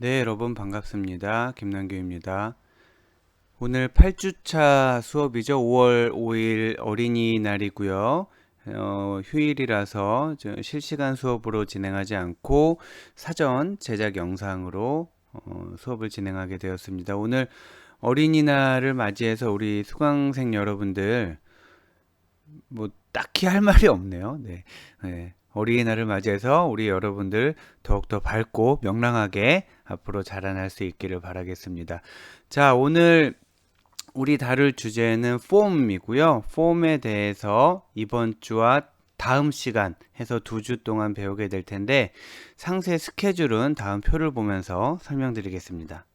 네, 여러분 반갑습니다. 김남규입니다. 오늘 8주차 수업이죠. 5월 5일 어린이날이고요. 휴일이라서 실시간 수업으로 진행하지 않고 사전 제작 영상으로 수업을 진행하게 되었습니다. 오늘 어린이날을 맞이해서 우리 수강생 여러분들 뭐 딱히 할 말이 없네요. 네. 네. 어린이날을 맞이해서 우리 여러분들 더욱더 밝고 명랑하게 앞으로 자라날 수 있기를 바라겠습니다. 자, 오늘 우리 다룰 주제는 폼이고요. 폼에 대해서 이번 주와 다음 시간 해서 2주 동안 배우게 될 텐데 상세 스케줄은 다음 표를 보면서 설명드리겠습니다.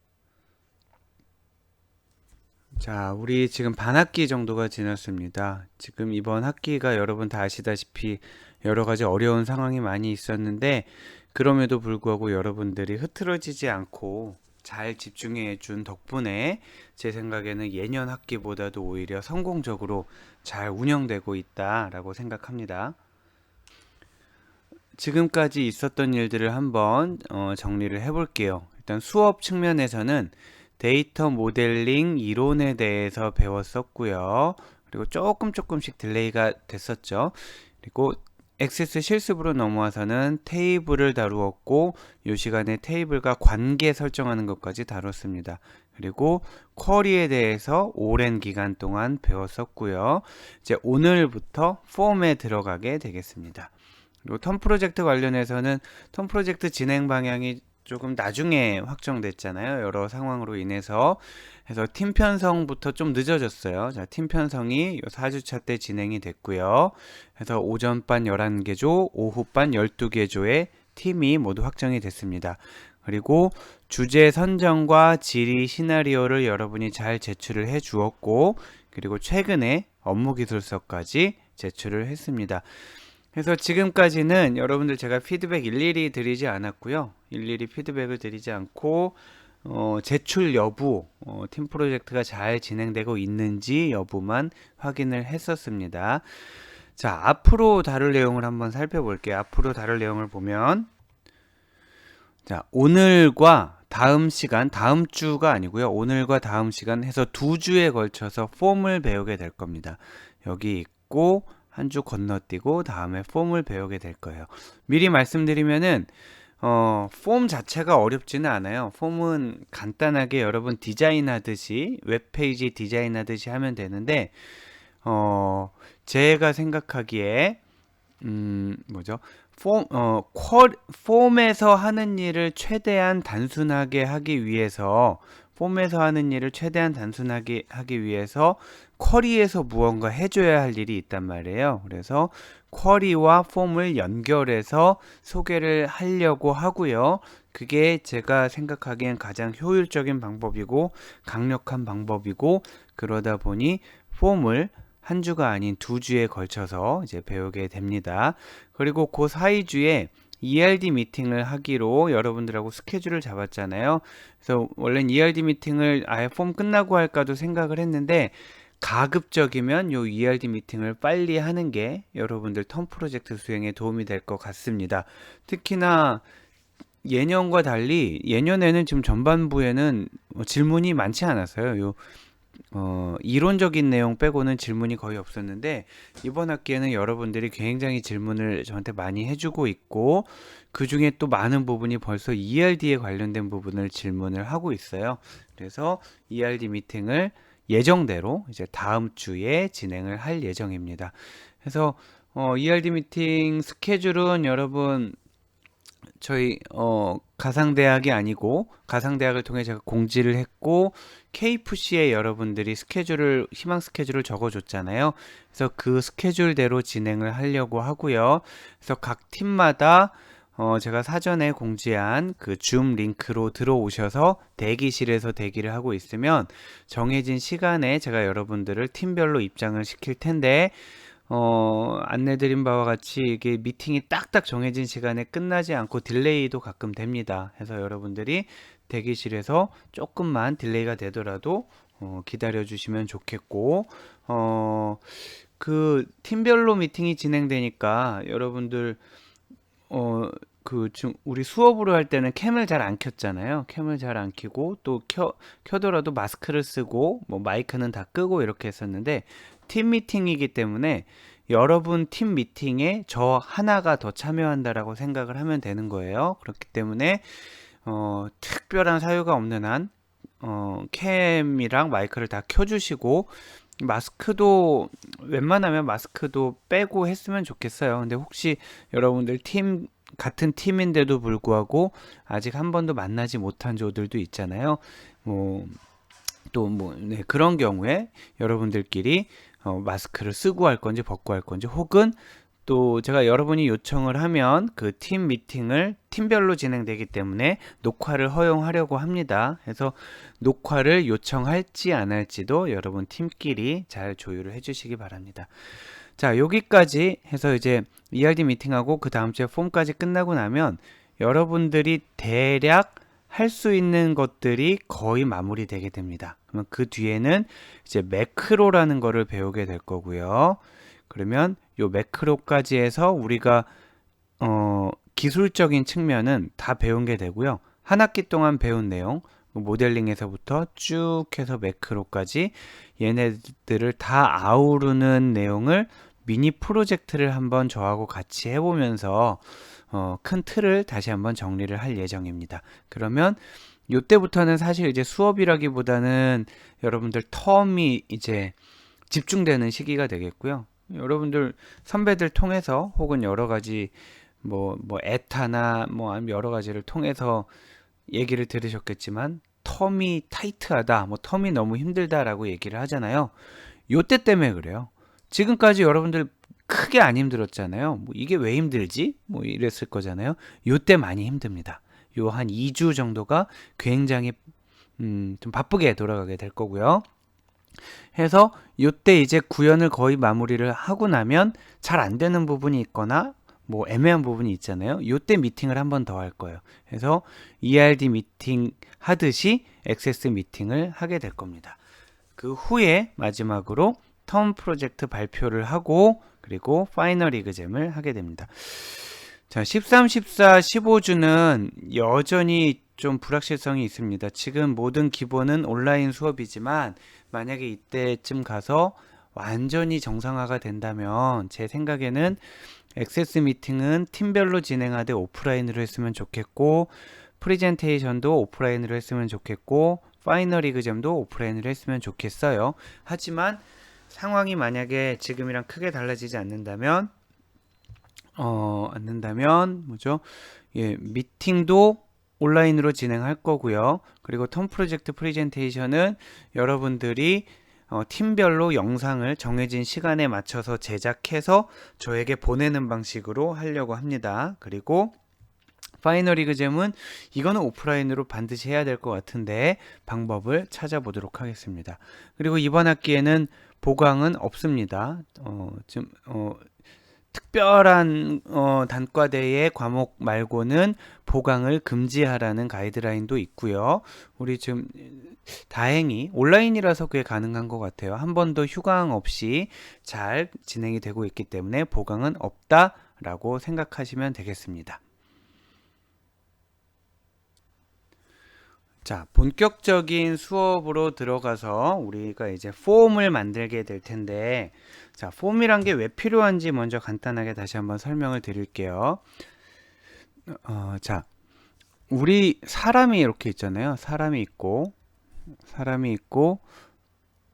자, 우리 지금 반학기 정도가 지났습니다. 지금 이번 학기가 여러분 다 아시다시피 여러 가지 어려운 상황이 많이 있었는데, 그럼에도 불구하고 여러분들이 흐트러지지 않고 잘 집중해 준 덕분에 제 생각에는 예년 학기보다도 오히려 성공적으로 잘 운영되고 있다라고 생각합니다. 지금까지 있었던 일들을 한번 정리를 해볼게요. 일단 수업 측면에서는 데이터 모델링 이론에 대해서 배웠었고요. 그리고 조금씩 딜레이가 됐었죠. 그리고 액세스 실습으로 넘어와서는 테이블을 다루었고 이 시간에 테이블과 관계 설정하는 것까지 다뤘습니다. 그리고 쿼리에 대해서 오랜 기간 동안 배웠었고요. 이제 오늘부터 폼에 들어가게 되겠습니다. 그리고 텀 프로젝트 관련해서는 텀 프로젝트 진행 방향이 조금 나중에 확정됐잖아요. 여러 상황으로 인해서. 그래서 팀 편성부터 좀 늦어졌어요. 자, 팀 편성이 4주차 때 진행이 됐고요. 그래서 오전반 11개 조, 오후반 12개 조의 팀이 모두 확정이 됐습니다. 그리고 주제 선정과 질의 시나리오를 여러분이 잘 제출을 해 주었고, 그리고 최근에 업무 기술서까지 제출을 했습니다. 그래서 지금까지는 여러분들 제가 피드백 일일이 드리지 않았고요. 일일이 피드백을 드리지 않고 제출 여부, 팀 프로젝트가 잘 진행되고 있는지 여부만 확인을 했었습니다. 자, 앞으로 다룰 내용을 한번 살펴볼게요. 앞으로 다룰 내용을 보면, 자, 오늘과 다음 시간, 다음 주가 아니고요. 오늘과 다음 시간 해서 2주에 걸쳐서 폼을 배우게 될 겁니다. 여기 있고 한 주 건너뛰고 다음에 폼을 배우게 될 거예요. 미리 말씀드리면은 폼 자체가 어렵지는 않아요. 폼은 간단하게 여러분 디자인하듯이 웹페이지 디자인하듯이 하면 되는데 제가 생각하기에 뭐죠? 폼에서 하는 일을 최대한 단순하게 하기 위해서, 폼에서 하는 일을 최대한 단순하게 하기 위해서 쿼리에서 무언가 해줘야 할 일이 있단 말이에요. 그래서 쿼리와 폼을 연결해서 소개를 하려고 하고요. 그게 제가 생각하기엔 가장 효율적인 방법이고 강력한 방법이고, 그러다 보니 폼을 한 주가 아닌 2주에 걸쳐서 이제 배우게 됩니다. 그리고 그 사이 주에 ERD 미팅을 하기로 여러분들하고 스케줄을 잡았잖아요. 그래서 원래는 ERD 미팅을 아예 폼 끝나고 할까도 생각을 했는데, 가급적이면 요 ERD 미팅을 빨리 하는 게 여러분들 텀 프로젝트 수행에 도움이 될 것 같습니다. 특히나 예년과 달리 예년에는 지금 전반부에는 질문이 많지 않았어요. 이론적인 내용 빼고는 질문이 거의 없었는데, 이번 학기에는 여러분들이 굉장히 질문을 저한테 많이 해주고 있고, 그 중에 또 많은 부분이 벌써 ERD에 관련된 부분을 질문을 하고 있어요. 그래서 ERD 미팅을 예정대로 이제 다음 주에 진행을 할 예정입니다. 그래서 ERD 미팅 스케줄은 여러분 저희 가상대학이 아니고 가상대학을 통해 제가 공지를 했고 KFC에 여러분들이 스케줄을 희망 스케줄을 적어줬잖아요. 그래서 그 스케줄대로 진행을 하려고 하고요. 그래서 각 팀마다 제가 사전에 공지한 그 줌 링크로 들어오셔서 대기실에서 대기를 하고 있으면 정해진 시간에 제가 여러분들을 팀별로 입장을 시킬 텐데, 안내드린 바와 같이 이게 미팅이 딱딱 정해진 시간에 끝나지 않고 딜레이도 가끔 됩니다. 해서 여러분들이 대기실에서 조금만 딜레이가 되더라도 기다려 주시면 좋겠고, 그 팀별로 미팅이 진행되니까 여러분들 지금 우리 수업으로 할 때는 캠을 잘 안 켰잖아요. 캠을 잘 안 켜고 또 켜더라도 마스크를 쓰고 뭐 마이크는 다 끄고 이렇게 했었는데 팀 미팅이기 때문에 여러분 팀 미팅에 저 하나가 더 참여한다라고 생각을 하면 되는 거예요. 그렇기 때문에 특별한 사유가 없는 한 캠이랑 마이크를 다 켜주시고 마스크도 웬만하면 마스크도 빼고 했으면 좋겠어요. 근데 혹시 여러분들 같은 팀인데도 불구하고 아직 한 번도 만나지 못한 조들도 있잖아요. 네, 그런 경우에 여러분들끼리 마스크를 쓰고 할 건지 벗고 할 건지, 혹은 또 제가 여러분이 요청을 하면 그 팀 미팅을 팀별로 진행되기 때문에 녹화를 허용하려고 합니다. 그래서 녹화를 요청할지 안 할지도 여러분 팀끼리 잘 조율을 해주시기 바랍니다. 자, 여기까지 해서 이제 ERD 미팅하고 그 다음 주에 폼까지 끝나고 나면 여러분들이 대략 할 수 있는 것들이 거의 마무리되게 됩니다. 그러면 그 뒤에는 이제 매크로라는 거를 배우게 될 거고요. 그러면 요 매크로까지 해서 우리가 기술적인 측면은 다 배운 게 되고요. 한 학기 동안 배운 내용, 모델링에서부터 쭉 해서 매크로까지 얘네들을 다 아우르는 내용을 미니 프로젝트를 한번 저하고 같이 해보면서 큰 틀을 다시 한번 정리를 할 예정입니다. 그러면 요때부터는 사실 이제 수업이라기보다는 여러분들 텀이 이제 집중되는 시기가 되겠고요. 여러분들 선배들 통해서 혹은 여러 가지 에타나 아니면 여러 가지를 통해서 얘기를 들으셨겠지만 텀이 타이트하다, 텀이 너무 힘들다라고 얘기를 하잖아요. 요때 때문에 그래요. 지금까지 여러분들 크게 안 힘들었잖아요. 이게 왜 힘들지? 이랬을 거잖아요. 요때 많이 힘듭니다. 요 한 2주 정도가 굉장히 좀 바쁘게 돌아가게 될 거고요. 해서 요때 이제 구현을 거의 마무리를 하고 나면 잘 안 되는 부분이 있거나 애매한 부분이 있잖아요. 요때 미팅을 한 번 더 할 거예요. 그래서 ERD 미팅 하듯이 액세스 미팅을 하게 될 겁니다. 그 후에 마지막으로 텀 프로젝트 발표를 하고 그리고 파이널 이그잼을 하게 됩니다. 자, 13, 14, 15주는 여전히 좀 불확실성이 있습니다. 지금 모든 기본은 온라인 수업이지만 만약에 이때쯤 가서 완전히 정상화가 된다면 제 생각에는 액세스 미팅은 팀별로 진행하되 오프라인으로 했으면 좋겠고, 프레젠테이션도 오프라인으로 했으면 좋겠고, 파이널 이그잼도 오프라인으로 했으면 좋겠어요. 하지만 상황이 만약에 지금이랑 크게 달라지지 않는다면 미팅도 온라인으로 진행할 거고요. 그리고 텀 프로젝트 프레젠테이션은 여러분들이 팀별로 영상을 정해진 시간에 맞춰서 제작해서 저에게 보내는 방식으로 하려고 합니다. 그리고 파이널 이그잼은 이거는 오프라인으로 반드시 해야 될 것 같은데 방법을 찾아보도록 하겠습니다. 그리고 이번 학기에는 보강은 없습니다. 특별한 단과대의 과목 말고는 보강을 금지하라는 가이드라인도 있고요. 우리 지금 다행히 온라인이라서 그게 가능한 것 같아요. 한 번도 휴강 없이 잘 진행이 되고 있기 때문에 보강은 없다라고 생각하시면 되겠습니다. 자, 본격적인 수업으로 들어가서 우리가 이제 폼을 만들게 될 텐데, 자, 폼이란 게 왜 필요한지 먼저 간단하게 다시 한번 설명을 드릴게요. 자, 우리 사람이 이렇게 있잖아요. 사람이 있고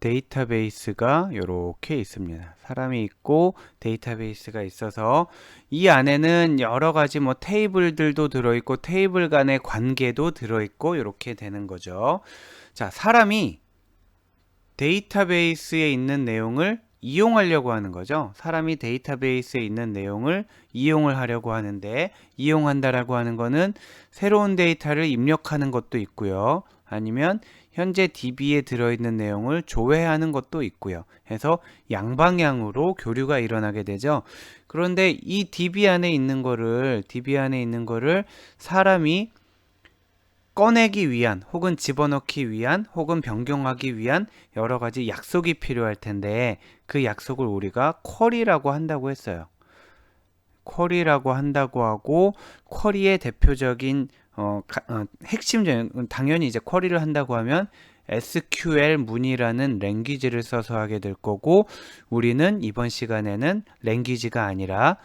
데이터베이스가 이렇게 있습니다. 사람이 있고 데이터베이스가 있어서 이 안에는 여러 가지 테이블들도 들어있고 테이블 간의 관계도 들어있고 이렇게 되는 거죠. 자, 사람이 데이터베이스에 있는 내용을 이용하려고 하는 거죠. 사람이 데이터베이스에 있는 내용을 이용을 하려고 하는데, 이용한다라고 하는 거는 새로운 데이터를 입력하는 것도 있고요. 아니면 현재 DB에 들어있는 내용을 조회하는 것도 있고요. 해서 양방향으로 교류가 일어나게 되죠. 그런데 이 DB 안에 있는 거를 사람이 꺼내기 위한 혹은 집어넣기 위한 혹은 변경하기 위한 여러 가지 약속이 필요할 텐데 그 약속을 우리가 쿼리라고 한다고 했어요. 쿼리라고 한다고 하고, 쿼리의 대표적인 핵심적인, 당연히 이제 쿼리를 한다고 하면 SQL 문이라는 랭귀지를 써서 하게 될 거고, 우리는 이번 시간에는 랭귀지가 아니라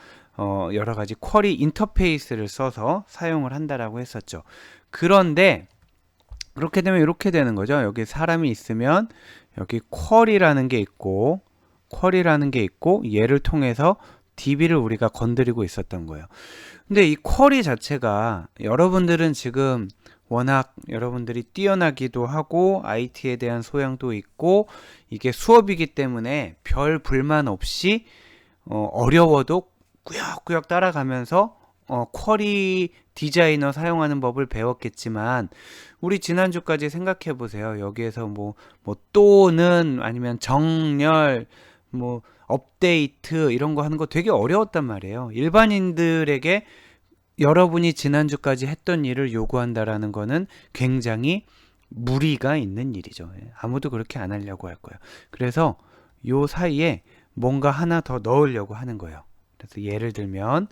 여러 가지 쿼리 인터페이스를 써서 사용을 한다라고 했었죠. 그런데 그렇게 되면 이렇게 되는 거죠. 여기 사람이 있으면 여기 쿼리라는 게 있고, 얘를 통해서 DB를 우리가 건드리고 있었던 거예요. 근데 이 쿼리 자체가 여러분들은 지금 워낙 여러분들이 뛰어나기도 하고 IT에 대한 소양도 있고 이게 수업이기 때문에 별 불만 없이 어려워도 꾸역꾸역 따라가면서 쿼리 디자이너 사용하는 법을 배웠겠지만, 우리 지난주까지 생각해 보세요. 여기에서 뭐 또는 아니면 정렬, 뭐 업데이트 이런 거 하는 거 되게 어려웠단 말이에요. 일반인들에게 여러분이 지난주까지 했던 일을 요구한다라는 거는 굉장히 무리가 있는 일이죠. 아무도 그렇게 안 하려고 할 거예요. 그래서 요 사이에 뭔가 하나 더 넣으려고 하는 거예요. 그래서 예를 들면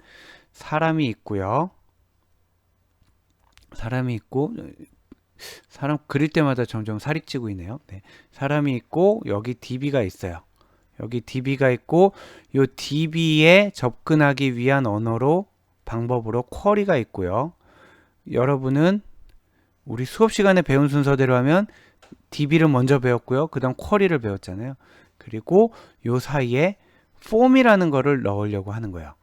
사람이 있고요. 사람이 있고, 사람 그릴 때마다 점점 살이 찌고 있네요. 네. 사람이 있고 여기 DB가 있어요. 여기 DB가 있고 요 DB에 접근하기 위한 언어로 방법으로 쿼리가 있고요. 여러분은 우리 수업 시간에 배운 순서대로 하면 DB를 먼저 배웠고요. 그 다음 쿼리를 배웠잖아요. 그리고 요 사이에 폼이라는 거를 넣으려고 하는 거예요.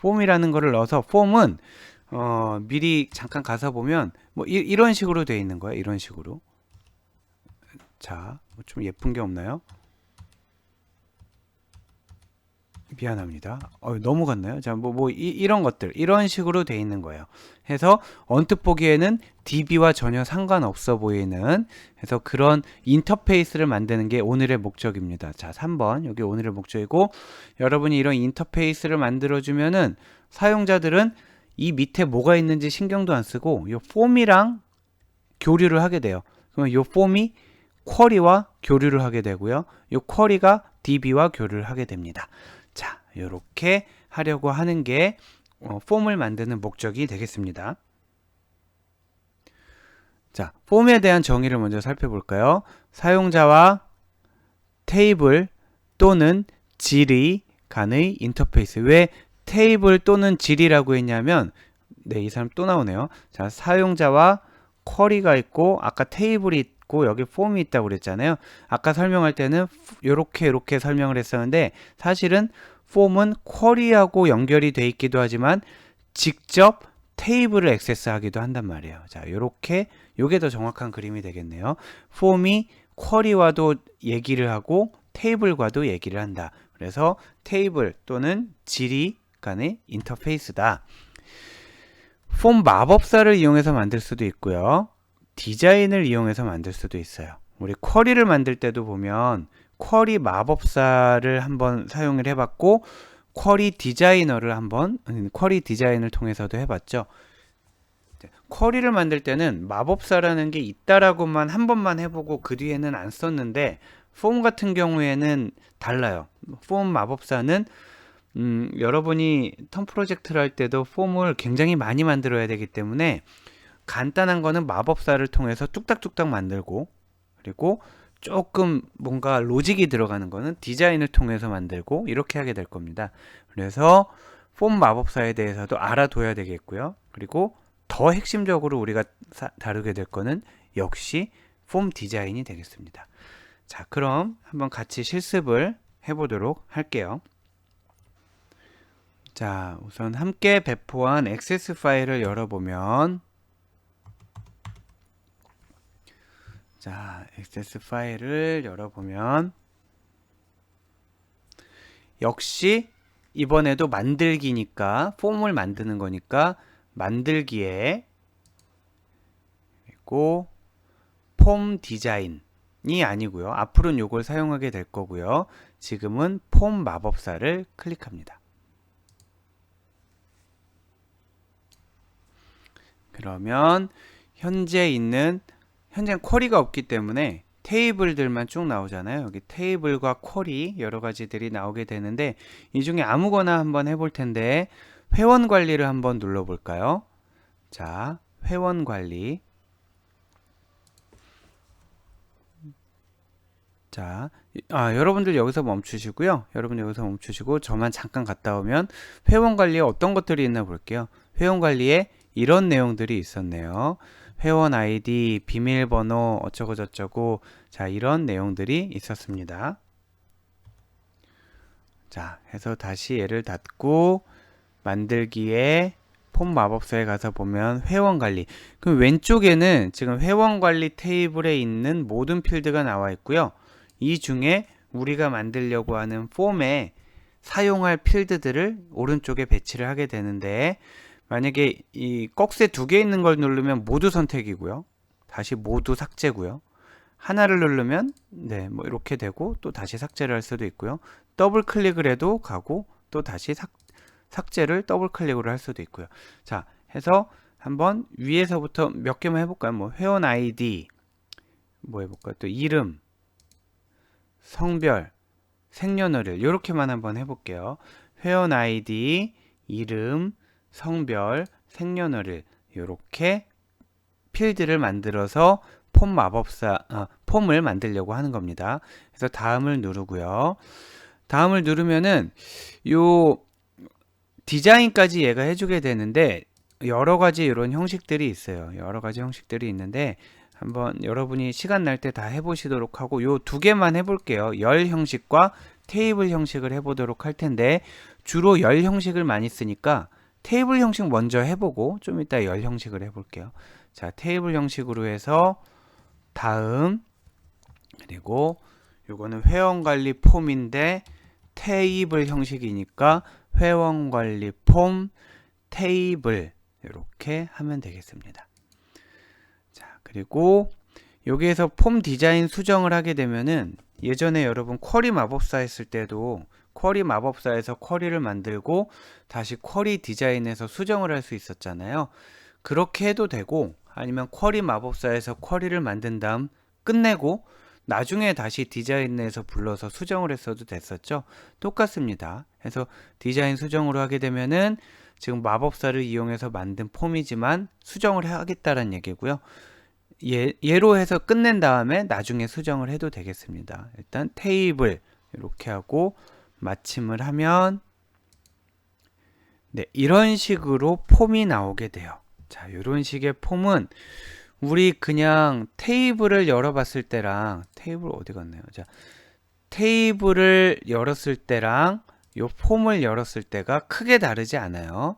폼이라는 거를 넣어서, 폼은 미리 잠깐 가서 보면 뭐 이런 식으로 되어 있는 거예요. 이런 식으로. 자, 좀 예쁜 게 없나요? 미안합니다. 너무 갔나요? 자, 이런 것들, 이런 식으로 돼 있는 거예요. 해서 언뜻 보기에는 DB와 전혀 상관없어 보이는, 해서 그런 인터페이스를 만드는 게 오늘의 목적입니다. 자, 3번 여기 오늘의 목적이고, 여러분이 이런 인터페이스를 만들어주면은 사용자들은 이 밑에 뭐가 있는지 신경도 안 쓰고 이 폼이랑 교류를 하게 돼요. 그러면 이 폼이 쿼리와 교류를 하게 되고요. 이 쿼리가 DB와 교류를 하게 됩니다. 자, 이렇게 하려고 하는 게 폼을 만드는 목적이 되겠습니다. 자, 폼에 대한 정의를 먼저 살펴볼까요? 사용자와 테이블 또는 질이 간의 인터페이스. 왜 테이블 또는 질이라고 했냐면, 네, 이 사람 또 나오네요. 자, 사용자와 쿼리가 있고 아까 테이블이 있고 여기 폼이 있다고 그랬잖아요. 아까 설명할 때는 이렇게 설명을 했었는데, 사실은 폼은 쿼리하고 연결이 돼 있기도 하지만 직접 테이블을 액세스하기도 한단 말이에요. 자, 요게 더 정확한 그림이 되겠네요. 폼이 쿼리와도 얘기를 하고 테이블과도 얘기를 한다. 그래서 테이블 또는 질이 간의 인터페이스다. 폼 마법사를 이용해서 만들 수도 있고요. 디자인을 이용해서 만들 수도 있어요. 우리 쿼리를 만들 때도 보면 쿼리 마법사를 한번 사용을 해봤고, 쿼리 디자이너를 한번, 쿼리 디자인을 통해서도 해봤죠. 쿼리를 만들 때는 마법사라는 게 있다라고만 한 번만 해보고 그 뒤에는 안 썼는데, 폼 같은 경우에는 달라요. 폼 마법사는 여러분이 텀 프로젝트를 할 때도 폼을 굉장히 많이 만들어야 되기 때문에 간단한 거는 마법사를 통해서 뚝딱뚝딱 만들고, 그리고 조금 뭔가 로직이 들어가는 거는 디자인을 통해서 만들고, 이렇게 하게 될 겁니다. 그래서 폼 마법사에 대해서도 알아둬야 되겠고요. 그리고 더 핵심적으로 우리가 다루게 될 거는 역시 폼 디자인이 되겠습니다. 자, 그럼 한번 같이 실습을 해보도록 할게요. 자, 우선 함께 배포한 액세스 파일을 열어보면, 자, 액세스 파일을 열어보면 역시 이번에도 만들기니까, 폼을 만드는 거니까 만들기에, 그리고 폼 디자인이 아니고요. 앞으로는 이걸 사용하게 될 거고요. 지금은 폼 마법사를 클릭합니다. 그러면 현재는 쿼리가 없기 때문에 테이블들만 쭉 나오잖아요. 여기 테이블과 쿼리 여러 가지들이 나오게 되는데 이 중에 아무거나 한번 해볼 텐데 회원 관리를 한번 눌러 볼까요? 자, 회원 관리. 자, 여러분들 여기서 멈추시고요. 여러분 여기서 멈추시고 저만 잠깐 갔다 오면 회원 관리에 어떤 것들이 있나 볼게요. 회원 관리에 이런 내용들이 있었네요. 회원 아이디, 비밀번호, 어쩌고 저쩌고. 자, 이런 내용들이 있었습니다. 자, 해서 다시 얘를 닫고 만들기에 폼 마법사에 가서 보면 회원 관리. 그럼 왼쪽에는 지금 회원 관리 테이블에 있는 모든 필드가 나와 있고요. 이 중에 우리가 만들려고 하는 폼에 사용할 필드들을 오른쪽에 배치를 하게 되는데 만약에 이 꺽쇠 두 개 있는 걸 누르면 모두 선택이고요. 다시 모두 삭제고요. 하나를 누르면 네, 뭐 이렇게 되고 또 다시 삭제를 할 수도 있고요. 더블 클릭을 해도 가고 또 다시 삭제를 더블 클릭으로 할 수도 있고요. 자, 해서 한번 위에서부터 몇 개만 해볼까요? 뭐 회원 아이디, 뭐 해볼까요? 또 이름, 성별, 생년월일 이렇게만 한번 해볼게요. 회원 아이디, 이름, 성별, 생년월일 이렇게 필드를 만들어서 폼을 만들려고 하는 겁니다. 그래서 다음을 누르고요. 다음을 누르면은 요 디자인까지 얘가 해주게 되는데 여러 가지 이런 형식들이 있어요. 여러 가지 형식들이 있는데 한번 여러분이 시간 날 때 다 해보시도록 하고 요 두 개만 해볼게요. 열 형식과 테이블 형식을 해보도록 할 텐데 주로 열 형식을 많이 쓰니까 테이블 형식 먼저 해보고 좀 이따 열 형식을 해볼게요. 자, 테이블 형식으로 해서 다음 그리고 요거는 회원관리 폼인데 테이블 형식이니까 회원관리 폼 테이블 이렇게 하면 되겠습니다. 자, 그리고 여기에서 폼 디자인 수정을 하게 되면은 예전에 여러분 쿼리 마법사 했을 때도 쿼리 마법사에서 쿼리를 만들고 다시 쿼리 디자인에서 수정을 할 수 있었잖아요. 그렇게 해도 되고 아니면 쿼리 마법사에서 쿼리를 만든 다음 끝내고 나중에 다시 디자인에서 불러서 수정을 했어도 됐었죠. 똑같습니다. 그래서 디자인 수정으로 하게 되면은 지금 마법사를 이용해서 만든 폼이지만 수정을 하겠다는 얘기고요. 얘로 해서 끝낸 다음에 나중에 수정을 해도 되겠습니다. 일단 테이블 이렇게 하고 마침을 하면 네, 이런 식으로 폼이 나오게 돼요. 자, 이런 식의 폼은 우리 그냥 테이블을 열어봤을 때랑 테이블 어디 갔나요? 자, 테이블을 열었을 때랑 요 폼을 열었을 때가 크게 다르지 않아요.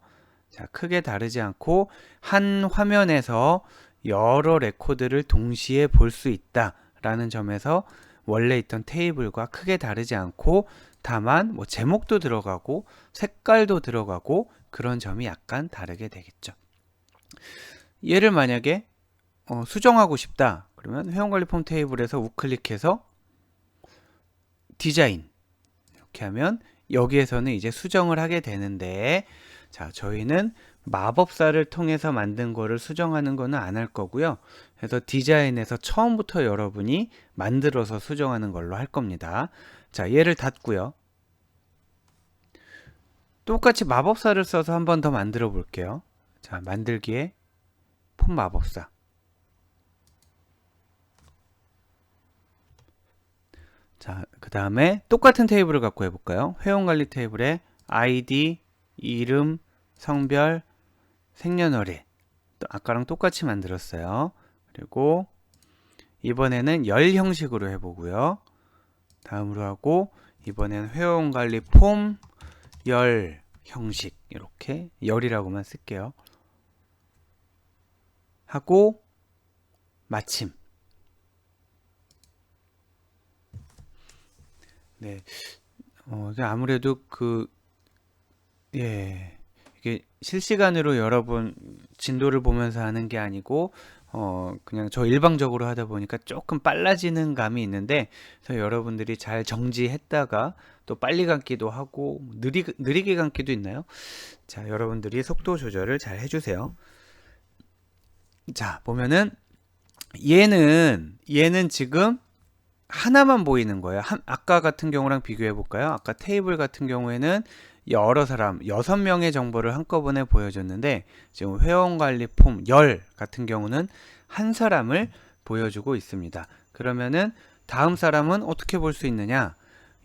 자, 크게 다르지 않고 한 화면에서 여러 레코드를 동시에 볼 수 있다라는 점에서 원래 있던 테이블과 크게 다르지 않고 다만 뭐 제목도 들어가고 색깔도 들어가고 그런 점이 약간 다르게 되겠죠. 얘를 만약에 수정하고 싶다 그러면 회원관리 폼 테이블에서 우클릭해서 디자인 이렇게 하면 여기에서는 이제 수정을 하게 되는데 자, 저희는 마법사를 통해서 만든 거를 수정하는 거는 안 할 거고요. 그래서 디자인에서 처음부터 여러분이 만들어서 수정하는 걸로 할 겁니다. 자, 얘를 닫고요. 똑같이 마법사를 써서 한 번 더 만들어 볼게요. 자, 만들기에 폼 마법사. 자, 그 다음에 똑같은 테이블을 갖고 해볼까요? 회원관리 테이블에 아이디, 이름, 성별, 생년월일 또 아까랑 똑같이 만들었어요. 그리고 이번에는 열 형식으로 해보고요. 다음으로 하고 이번에는 회원관리 폼 열 형식 이렇게 열이라고만 쓸게요. 하고 마침 네, 아무래도 이게 실시간으로 여러분 진도를 보면서 하는 게 아니고 그냥 저 일방적으로 하다 보니까 조금 빨라지는 감이 있는데 그래서 여러분들이 잘 정지했다가 또 빨리 감기도 하고 느리게 감기도 있나요? 자, 여러분들이 속도 조절을 잘 해주세요. 자, 보면은 얘는 지금 하나만 보이는 거예요. 아까 같은 경우랑 비교해 볼까요? 아까 테이블 같은 경우에는 여러 사람, 6명의 정보를 한꺼번에 보여줬는데 지금 회원관리 폼 10 같은 경우는 한 사람을 보여주고 있습니다. 그러면은 다음 사람은 어떻게 볼 수 있느냐?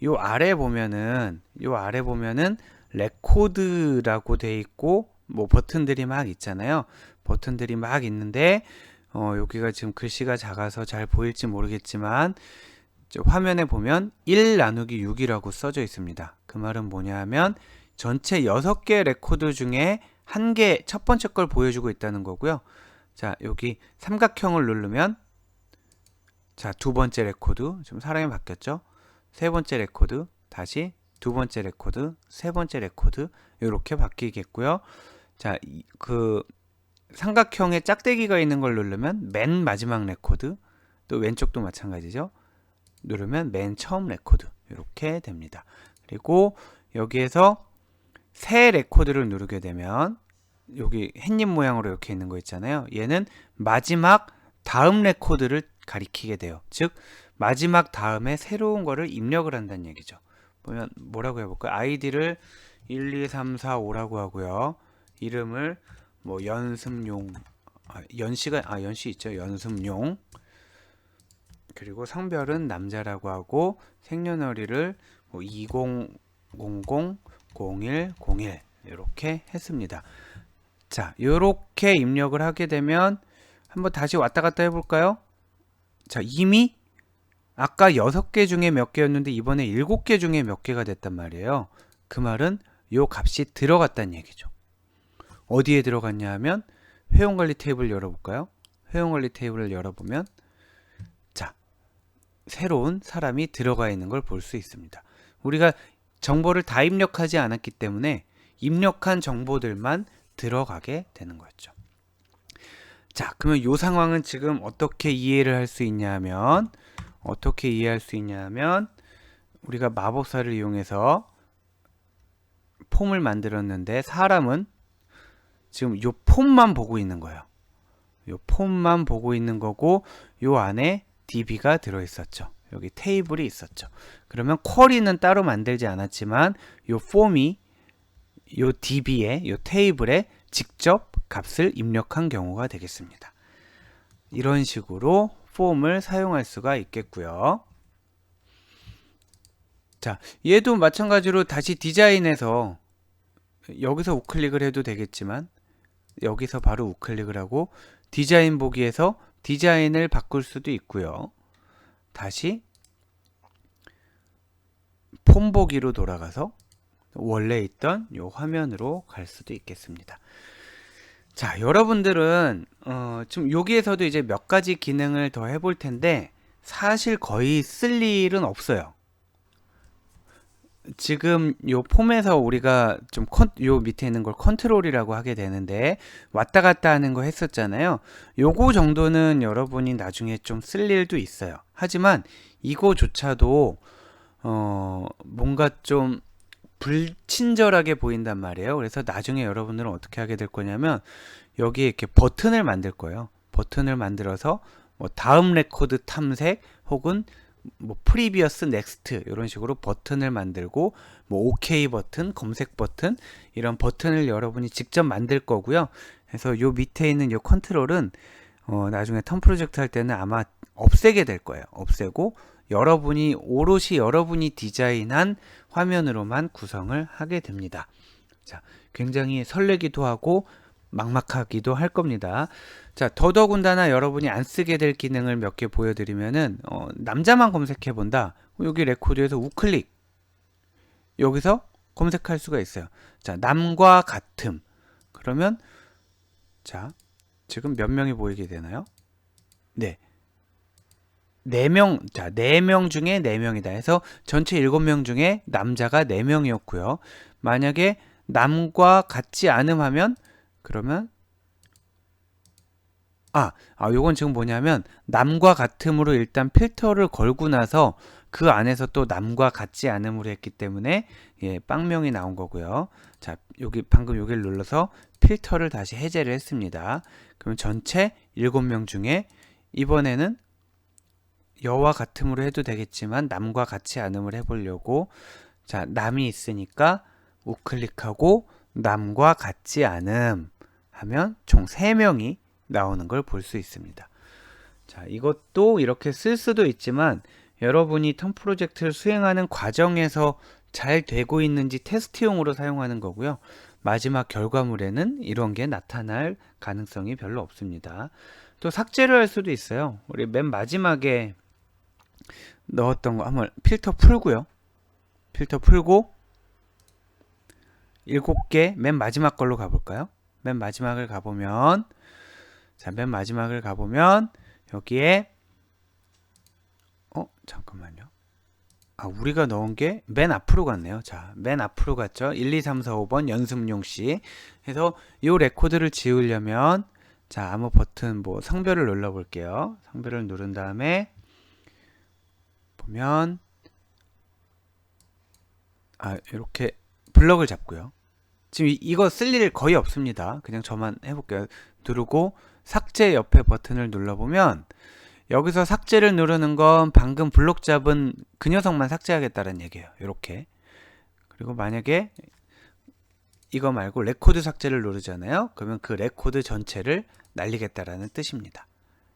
요 아래 보면은 레코드라고 돼 있고 뭐 버튼들이 막 있잖아요. 버튼들이 막 있는데 여기가 지금 글씨가 작아서 잘 보일지 모르겠지만 화면에 보면 1 나누기 6이라고 써져 있습니다. 그 말은 뭐냐 하면 전체 6개 레코드 중에 한 개, 첫 번째 걸 보여주고 있다는 거고요. 자, 여기 삼각형을 누르면 자, 두 번째 레코드, 지금 사람이 바뀌었죠? 세 번째 레코드, 다시 두 번째 레코드, 세 번째 레코드 이렇게 바뀌겠고요. 자, 그 삼각형에 짝대기가 있는 걸 누르면 맨 마지막 레코드, 또 왼쪽도 마찬가지죠. 누르면 맨 처음 레코드 이렇게 됩니다. 그리고 여기에서 새 레코드를 누르게 되면 여기 햇님 모양으로 이렇게 있는 거 있잖아요. 얘는 마지막 다음 레코드를 가리키게 돼요. 즉 마지막 다음에 새로운 거를 입력을 한다는 얘기죠. 보면 뭐라고 해볼까요? 아이디를 1, 2, 3, 4, 5라고 하고요. 이름을 뭐 연습용, 연씨 있죠. 연습용. 그리고 성별은 남자라고 하고 생년월일을 뭐 2000, 01, 01 이렇게 했습니다. 자, 이렇게 입력을 하게 되면 한번 다시 왔다 갔다 해볼까요? 자, 이미 아까 6개 중에 몇 개였는데 이번에 7개 중에 몇 개가 됐단 말이에요. 그 말은 요 값이 들어갔다는 얘기죠. 어디에 들어갔냐 하면 회원관리 테이블 열어볼까요? 회원관리 테이블을 열어보면 자, 새로운 사람이 들어가 있는 걸 볼 수 있습니다. 우리가 정보를 다 입력하지 않았기 때문에 입력한 정보들만 들어가게 되는 거였죠. 자, 그러면 이 상황은 지금 어떻게 이해를 할 수 있냐면 우리가 마법사를 이용해서 폼을 만들었는데 사람은 지금 이 폼만 보고 있는 거예요. 이 폼만 보고 있는 거고 이 안에 DB가 들어있었죠. 여기 테이블이 있었죠. 그러면 쿼리는 따로 만들지 않았지만 이 폼이 이 DB에 이 테이블에 직접 값을 입력한 경우가 되겠습니다. 이런 식으로 폼을 사용할 수가 있겠고요. 자, 얘도 마찬가지로 다시 디자인해서 여기서 우클릭을 해도 되겠지만 여기서 바로 우클릭을 하고 디자인 보기에서 디자인을 바꿀 수도 있고요. 다시 폼 보기로 돌아가서 원래 있던 이 화면으로 갈 수도 있겠습니다. 자, 여러분들은 지금 여기에서도 이제 몇 가지 기능을 더 해볼 텐데 사실 거의 쓸 일은 없어요. 지금 요 폼에서 우리가 좀 요 밑에 있는 걸 컨트롤이라고 하게 되는데 왔다 갔다 하는 거 했었잖아요. 요거 정도는 여러분이 나중에 좀 쓸 일도 있어요. 하지만 이거조차도 뭔가 좀 불친절하게 보인단 말이에요. 그래서 나중에 여러분들은 어떻게 하게 될 거냐면 여기에 이렇게 버튼을 만들 거예요. 버튼을 만들어서 뭐 다음 레코드 탐색 혹은 뭐 프리비어스 넥스트 이런 식으로 버튼을 만들고 뭐 오케이 버튼, 검색 버튼 이런 버튼을 여러분이 직접 만들 거고요. 그래서 요 밑에 있는 요 컨트롤은 나중에 턴 프로젝트 할 때는 아마 없애게 될 거예요. 없애고 오롯이 여러분이 디자인한 화면으로만 구성을 하게 됩니다. 자, 굉장히 설레기도 하고 막막하기도 할 겁니다. 자, 더더군다나 여러분이 안 쓰게 될 기능을 몇 개 보여드리면은 남자만 검색해 본다. 여기 레코드에서 우클릭 여기서 검색할 수가 있어요. 자, 남과 같음. 그러면 자, 지금 몇 명이 보이게 되나요? 네. 4명, 자, 4명 중에 4명이다 해서 전체 7명 중에 남자가 4명이었고요. 만약에 남과 같지 않음 하면 그러면 요건 지금 뭐냐면 남과 같음으로 일단 필터를 걸고 나서 그 안에서 또 남과 같지 않음으로 했기 때문에 빵명이 나온 거고요. 자, 여기 방금 여기를 눌러서 필터를 다시 해제를 했습니다. 그럼 전체 7명 중에 이번에는 여와 같음으로 해도 되겠지만 남과 같이 않음을 해보려고, 자, 남이 있으니까 우클릭하고 남과 같지 않음 하면 총 3명이 나오는 걸 볼 수 있습니다. 자, 이것도 이렇게 쓸 수도 있지만 여러분이 텀 프로젝트를 수행하는 과정에서 잘 되고 있는지 테스트용으로 사용하는 거고요. 마지막 결과물에는 이런 게 나타날 가능성이 별로 없습니다. 또 삭제를 할 수도 있어요. 우리 맨 마지막에 넣었던 거 한번 필터 풀고요. 필터 풀고 7개 맨 마지막 걸로 가볼까요? 맨 마지막을 가보면, 자, 맨 마지막을 가보면 여기에 잠깐만요. 우리가 넣은 게 맨 앞으로 갔네요. 자, 맨 앞으로 갔죠. 1, 2, 3, 4, 5번 연습용 씨. 그래서 이 레코드를 지우려면, 자, 아무 버튼 뭐 성별을 눌러 볼게요. 성별을 누른 다음에 보면 이렇게 블럭을 잡고요. 지금 이거 쓸 일 거의 없습니다. 그냥 저만 해볼게요. 누르고 삭제 옆에 버튼을 눌러보면 여기서 삭제를 누르는 건 방금 블록 잡은 그 녀석만 삭제하겠다는 얘기예요. 이렇게. 그리고 만약에 이거 말고 레코드 삭제를 누르잖아요. 그러면 그 레코드 전체를 날리겠다라는 뜻입니다.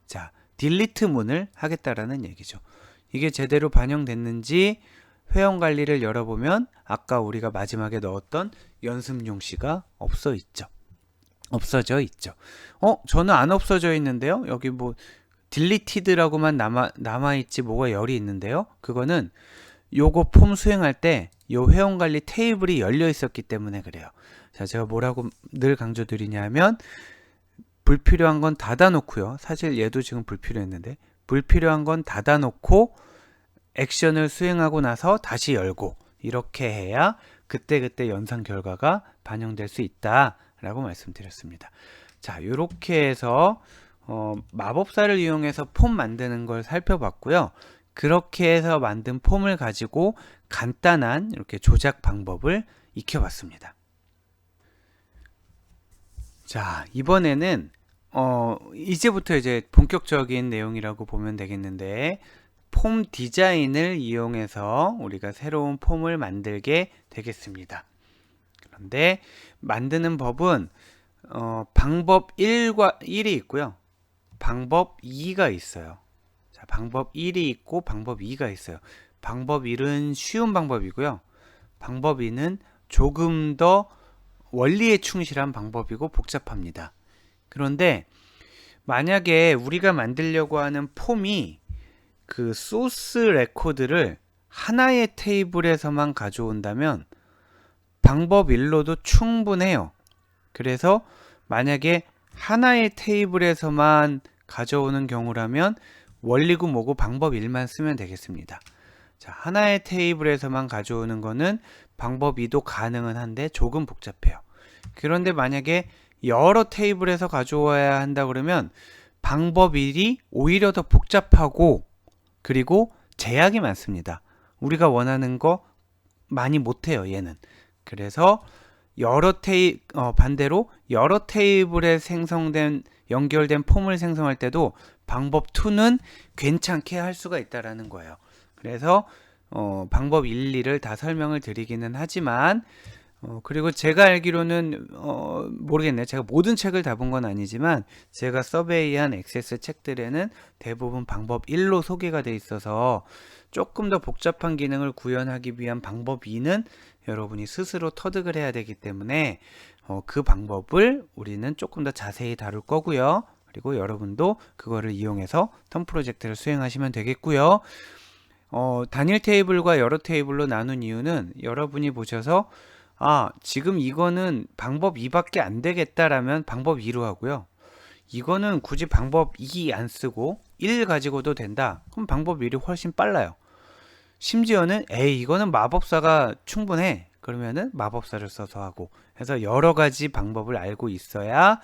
자, 딜리트 문을 하겠다라는 얘기죠. 이게 제대로 반영됐는지 회원 관리를 열어보면 아까 우리가 마지막에 넣었던 연습용 씨가 없어져 있죠. 저는 안 없어져 있는데요. 여기 뭐 딜리티드라고만 남아있지 뭐가 열이 있는데요. 그거는 요거 폼 수행할 때 요 회원관리 테이블이 열려 있었기 때문에 그래요. 자, 제가 뭐라고 늘 강조드리냐면 불필요한 건 닫아놓고요. 사실 얘도 지금 불필요했는데 불필요한 건 닫아놓고 액션을 수행하고 나서 다시 열고 이렇게 해야 그때그때 연산 결과가 반영될 수 있다라고 말씀드렸습니다. 자, 요렇게 해서 마법사를 이용해서 폼 만드는 걸 살펴봤고요. 그렇게 해서 만든 폼을 가지고 간단한 이렇게 조작 방법을 익혀봤습니다. 자, 이번에는 이제부터 이제 본격적인 내용이라고 보면 되겠는데 폼 디자인을 이용해서 우리가 새로운 폼을 만들게 되겠습니다. 그런데 만드는 법은 방법 1이 있고요. 방법 2가 있어요. 자, 방법 1이 있고 방법 2가 있어요. 방법 1은 쉬운 방법이고요. 방법 2는 조금 더 원리에 충실한 방법이고 복잡합니다. 그런데 만약에 우리가 만들려고 하는 폼이 그 소스 레코드를 하나의 테이블에서만 가져온다면 방법 1로도 충분해요. 그래서 만약에 하나의 테이블에서만 가져오는 경우라면 원리고 뭐고 방법 1만 쓰면 되겠습니다. 자, 하나의 테이블에서만 가져오는 거는 방법 2도 가능은 한데 조금 복잡해요. 그런데 만약에 여러 테이블에서 가져와야 한다 그러면 방법 1이 오히려 더 복잡하고 그리고 제약이 많습니다. 우리가 원하는 거 많이 못해요, 얘는. 그래서 반대로 여러 테이블에 연결된 폼을 생성할 때도 방법 2는 괜찮게 할 수가 있다라는 거예요. 그래서 방법 1, 2를 다 설명을 드리기는 하지만 그리고 제가 알기로는 모르겠네요. 제가 모든 책을 다 본 건 아니지만 제가 서베이한 액세스 책들에는 대부분 방법 1로 소개가 돼 있어서 조금 더 복잡한 기능을 구현하기 위한 방법 2는 여러분이 스스로 터득을 해야 되기 때문에 그 방법을 우리는 조금 더 자세히 다룰 거고요. 그리고 여러분도 그거를 이용해서 텀 프로젝트를 수행하시면 되겠고요. 단일 테이블과 여러 테이블로 나눈 이유는 여러분이 보셔서 지금 이거는 방법 2밖에 안 되겠다라면 방법 2로 하고요. 이거는 굳이 방법 2 안 쓰고 1 가지고도 된다. 그럼 방법 1이 훨씬 빨라요. 심지어는 이거는 마법사가 충분해. 그러면은 마법사를 써서 하고 해서 여러 가지 방법을 알고 있어야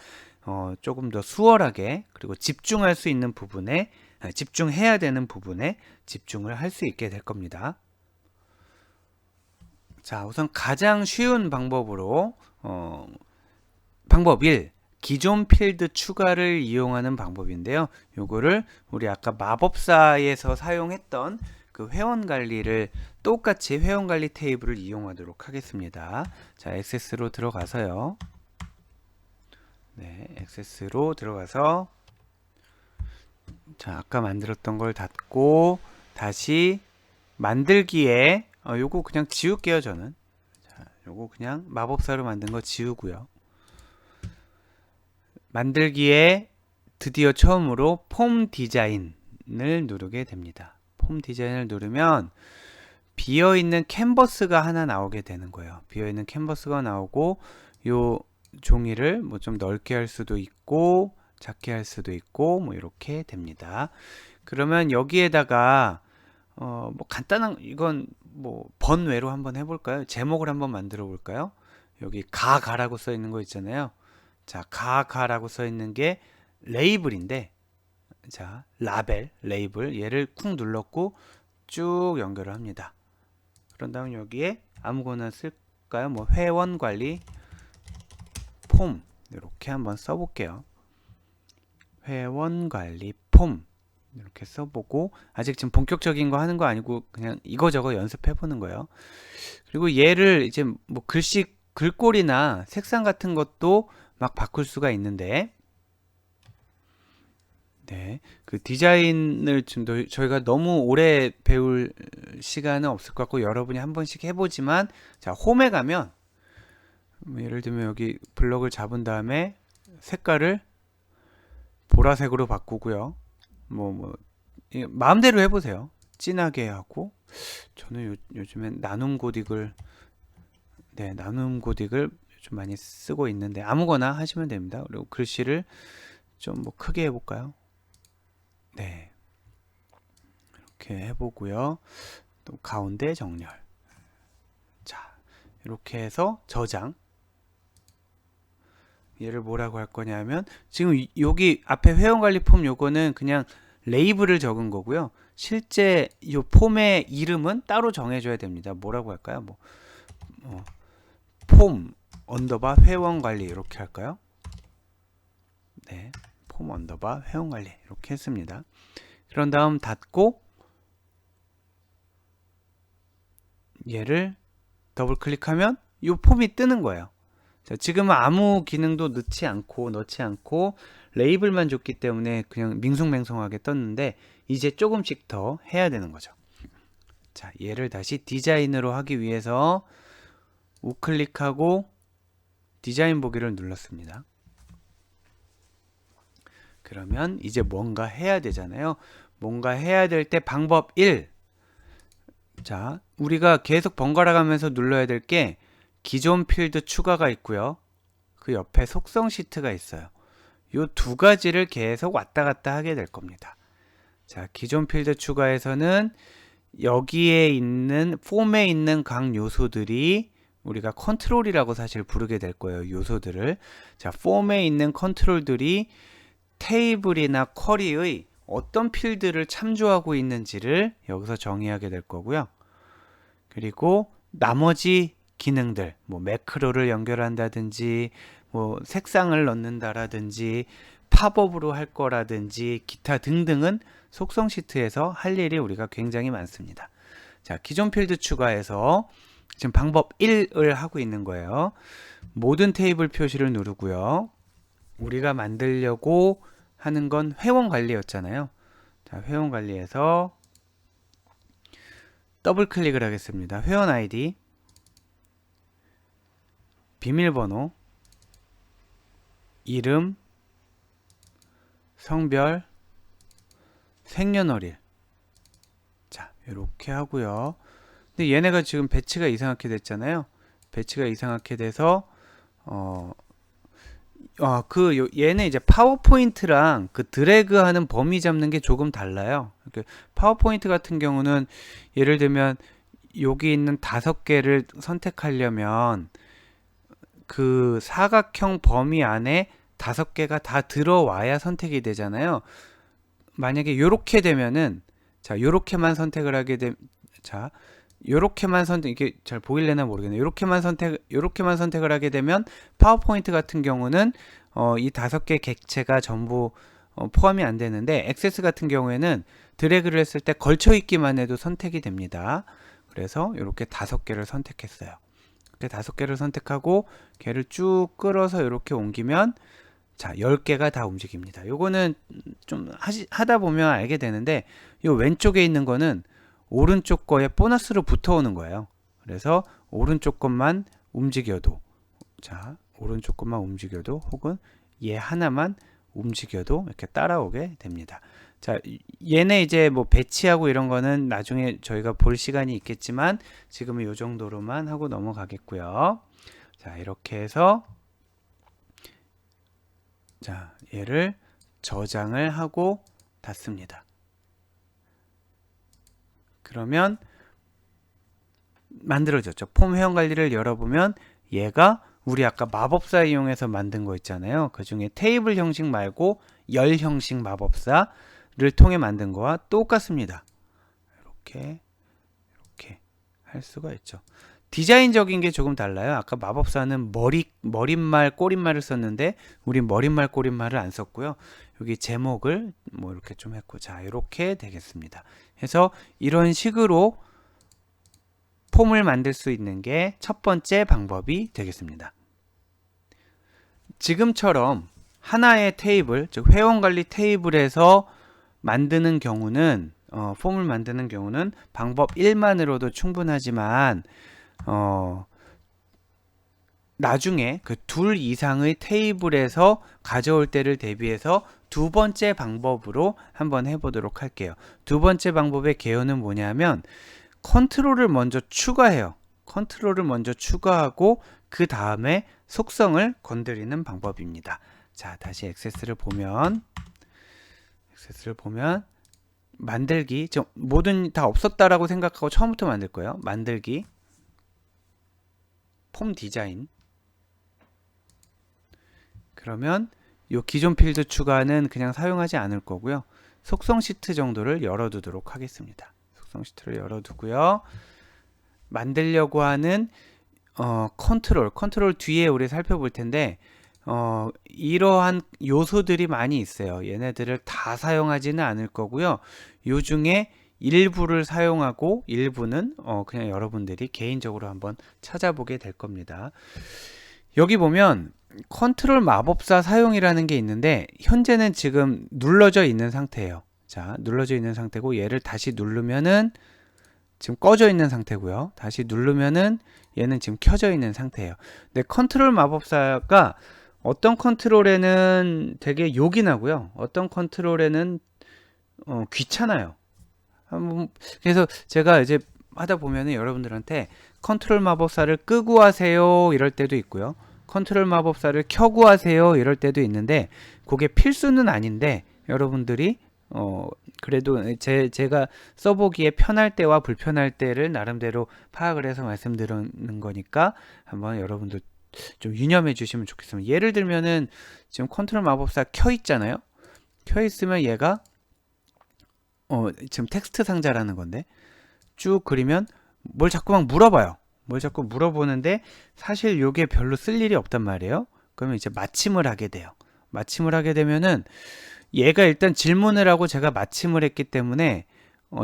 조금 더 수월하게 그리고 집중할 수 있는 부분에 집중해야 되는 부분에 집중을 할 수 있게 될 겁니다. 자, 우선 가장 쉬운 방법으로 방법 1. 기존 필드 추가를 이용하는 방법인데요. 요거를 우리 아까 마법사에서 사용했던 그 회원 관리를 똑같이 회원 관리 테이블을 이용하도록 하겠습니다. 자, 액세스로 들어가서요. 네, 액세스로 들어가서 자, 아까 만들었던 걸 닫고 다시 만들기에 요거 그냥 지울게요, 저는. 자, 요거 그냥 마법사로 만든 거 지우고요. 만들기에 드디어 처음으로 폼 디자인을 누르게 됩니다. 폼 디자인을 누르면 비어있는 캔버스가 하나 나오게 되는 거예요. 비어있는 캔버스가 나오고 요 종이를 뭐 좀 넓게 할 수도 있고 작게 할 수도 있고 뭐 이렇게 됩니다. 그러면 여기에다가 뭐 간단한 이건 뭐 번외로 한번 해볼까요? 제목을 한번 만들어 볼까요? 여기 가라고 써 있는 거 있잖아요. 자, 가라고 써 있는 게 레이블인데, 자, 라벨, 레이블, 얘를 쿵 눌렀고 쭉 연결을 합니다. 그런 다음 여기에 아무거나 쓸까요? 뭐 회원 관리 폼 이렇게 한번 써볼게요. 회원 관리 폼 이렇게 써보고, 아직 지금 본격적인 거 하는 거 아니고 그냥 이거저거 연습해 보는 거예요. 그리고 얘를 이제 뭐 글씨 글꼴이나 색상 같은 것도 막 바꿀 수가 있는데, 네, 그 디자인을 좀 저희가 너무 오래 배울 시간은 없을 것 같고 여러분이 한 번씩 해보지만, 자, 홈에 가면 예를 들면 여기 블럭을 잡은 다음에 색깔을 보라색으로 바꾸고요. 뭐 마음대로 해보세요. 진하게 하고, 저는 요즘엔 나눔 고딕을 좀 많이 쓰고 있는데 아무거나 하시면 됩니다. 그리고 글씨를 좀 뭐 크게 해볼까요? 네, 이렇게 해보고요. 또 가운데 정렬. 자, 이렇게 해서 저장. 얘를 뭐라고 할 거냐면, 지금 여기 앞에 회원관리 폼 요거는 그냥 레이블을 적은 거고요. 실제 이 폼의 이름은 따로 정해줘야 됩니다. 뭐라고 할까요? 폼 언더바 회원관리 이렇게 할까요? 네, 폼 언더바 회원관리 이렇게 했습니다. 그런 다음 닫고 얘를 더블 클릭하면 이 폼이 뜨는 거예요. 자, 지금은 아무 기능도 넣지 않고 레이블만 줬기 때문에 그냥 밍숭맹숭하게 떴는데, 이제 조금씩 더 해야 되는 거죠. 자, 얘를 다시 디자인으로 하기 위해서 우클릭하고 디자인 보기를 눌렀습니다. 그러면 이제 뭔가 해야 되잖아요. 뭔가 해야 될 때 방법 1. 자, 우리가 계속 번갈아 가면서 눌러야 될 게 기존 필드 추가가 있고요. 그 옆에 속성 시트가 있어요. 이 두 가지를 계속 왔다 갔다 하게 될 겁니다. 자, 기존 필드 추가에서는 여기에 있는 폼에 있는 각 요소들이 우리가 컨트롤이라고 사실 부르게 될 거예요. 요소들을. 자, 폼에 있는 컨트롤들이 테이블이나 쿼리의 어떤 필드를 참조하고 있는지를 여기서 정의하게 될 거고요. 그리고 나머지 기능들, 뭐 매크로를 연결한다든지, 뭐 색상을 넣는다라든지, 팝업으로 할 거라든지 기타 등등은 속성 시트에서 할 일이 우리가 굉장히 많습니다. 자, 기존 필드 추가해서 지금 방법 1을 하고 있는 거예요. 모든 테이블 표시를 누르고요. 우리가 만들려고 하는 건 회원 관리였잖아요. 자, 회원 관리에서 더블 클릭을 하겠습니다. 회원 아이디, 비밀번호, 이름, 성별, 생년월일. 자, 이렇게 하고요. 근데 얘네가 지금 배치가 이상하게 됐잖아요. 배치가 이상하게 돼서 얘네 이제 파워포인트랑 그 드래그하는 범위 잡는 게 조금 달라요. 파워포인트 같은 경우는 예를 들면 여기 있는 5개를 선택하려면 그 사각형 범위 안에 5개가 다 들어와야 선택이 되잖아요. 만약에 이렇게 되면은, 자, 요렇게만 선택을 하게 되면, 자, 요렇게만 이게 잘 보일래나 모르겠네요. 요렇게만 선택을 하게 되면 파워포인트 같은 경우는 이 5개 객체가 전부 포함이 안 되는데 액세스 같은 경우에는 드래그를 했을 때 걸쳐 있기만 해도 선택이 됩니다. 그래서 이렇게 5개를 선택했어요. 이렇게 5개를 선택하고 걔를 쭉 끌어서 이렇게 옮기면 자, 10개가 다 움직입니다. 요거는 좀 하다 보면 알게 되는데 요 왼쪽에 있는 거는 오른쪽 거에 보너스로 붙어오는 거예요. 그래서 오른쪽 것만 움직여도 자, 오른쪽 것만 움직여도 혹은 얘 하나만 움직여도 이렇게 따라오게 됩니다. 자, 얘네 이제 뭐 배치하고 이런 거는 나중에 저희가 볼 시간이 있겠지만 지금은 이 정도로만 하고 넘어가겠고요. 자, 이렇게 해서 자, 얘를 저장을 하고 닫습니다. 그러면 만들어졌죠. 폼 회원 관리를 열어보면 얘가 우리 아까 마법사 이용해서 만든 거 있잖아요. 그 중에 테이블 형식 말고 열 형식 마법사를 통해 만든 거와 똑같습니다. 이렇게 할 수가 있죠. 디자인적인 게 조금 달라요. 아까 마법사는 머릿말, 꼬릿말을 썼는데 우린 머릿말, 꼬릿말을 안 썼고요. 여기 제목을 뭐 이렇게 좀 했고 자, 이렇게 되겠습니다. 그래서 이런 식으로 폼을 만들 수 있는 게 첫 번째 방법이 되겠습니다. 지금처럼 하나의 테이블, 즉 회원관리 테이블에서 만드는 경우는 폼을 만드는 경우는 방법 1만으로도 충분하지만 나중에 그 둘 이상의 테이블에서 가져올 때를 대비해서 두 번째 방법으로 한번 해보도록 할게요. 두 번째 방법의 개요는 뭐냐면 컨트롤을 먼저 추가해요. 컨트롤을 먼저 추가하고 그 다음에 속성을 건드리는 방법입니다. 자, 다시 액세스를 보면 만들기, 뭐든 다 없었다라고 생각하고 처음부터 만들 거예요. 만들기, 폼 디자인. 그러면 이 기존 필드 추가는 그냥 사용하지 않을 거고요. 속성 시트 정도를 열어두도록 하겠습니다. 속성 시트를 열어두고요. 만들려고 하는 컨트롤 뒤에 우리 살펴볼 텐데 이러한 요소들이 많이 있어요. 얘네들을 다 사용하지는 않을 거고요. 요 중에 일부를 사용하고 일부는 그냥 여러분들이 개인적으로 한번 찾아보게 될 겁니다. 여기 보면 컨트롤 마법사 사용이라는 게 있는데 현재는 지금 눌러져 있는 상태예요. 자, 눌러져 있는 상태고 얘를 다시 누르면은 지금 꺼져 있는 상태고요. 다시 누르면은 얘는 지금 켜져 있는 상태예요. 근데 컨트롤 마법사가 어떤 컨트롤에는 되게 욕이 나고요. 어떤 컨트롤에는 귀찮아요. 그래서 제가 이제 하다 보면은 여러분들한테 컨트롤 마법사를 끄고 하세요 이럴 때도 있고요. 컨트롤 마법사를 켜고 하세요 이럴 때도 있는데 그게 필수는 아닌데 여러분들이 그래도 제가 써보기에 편할 때와 불편할 때를 나름대로 파악을 해서 말씀드리는 거니까 한번 여러분들 좀 유념해 주시면 좋겠습니다. 예를 들면은 지금 컨트롤 마법사 켜 있잖아요. 켜 있으면 얘가 지금 텍스트 상자라는 건데 쭉 그리면 뭘 자꾸만 물어봐요. 뭘 자꾸 물어보는데 사실 요게 별로 쓸 일이 없단 말이에요. 그러면 이제 마침을 하게 돼요. 마침을 하게 되면은 얘가 일단 질문을 하고 제가 마침을 했기 때문에